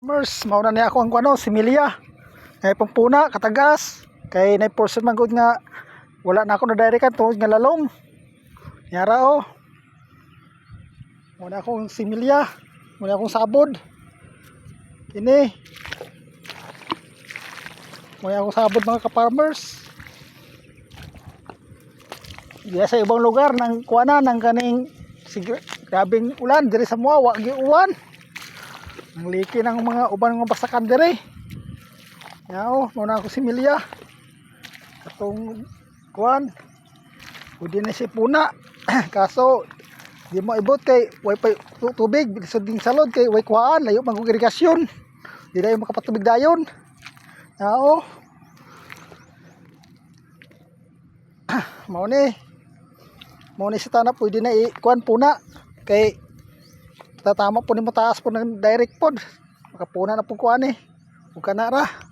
Mers, mauna niya ako ang kuano, similya. Kay pangpuna, katagas. Kay na-portion man gud nga wala na ako na direct tungod nga lalong. Yara oh. Muna akong similya. Muna akong sabod. Ini. Muna akong sabod mga ka-farmers. Diya sa ibang lugar ng kuana ng kaning grabing ulan diri sa Muawa gi uwan. Ang liki ng mga uban ng basakan dire. Yao, muna ako similya. Katong kuan. Pwede na si puna. Kaso di mo ibot kay way pa tubig sa ding salod kay way kuan layo man kong irigasyon. Di dayon makapatubig dayon. Yao. Mao ni sa tanap pwede na kuan puna kay tatama po ni mataas po ng direct pod makapuna na po kuan ug kanara.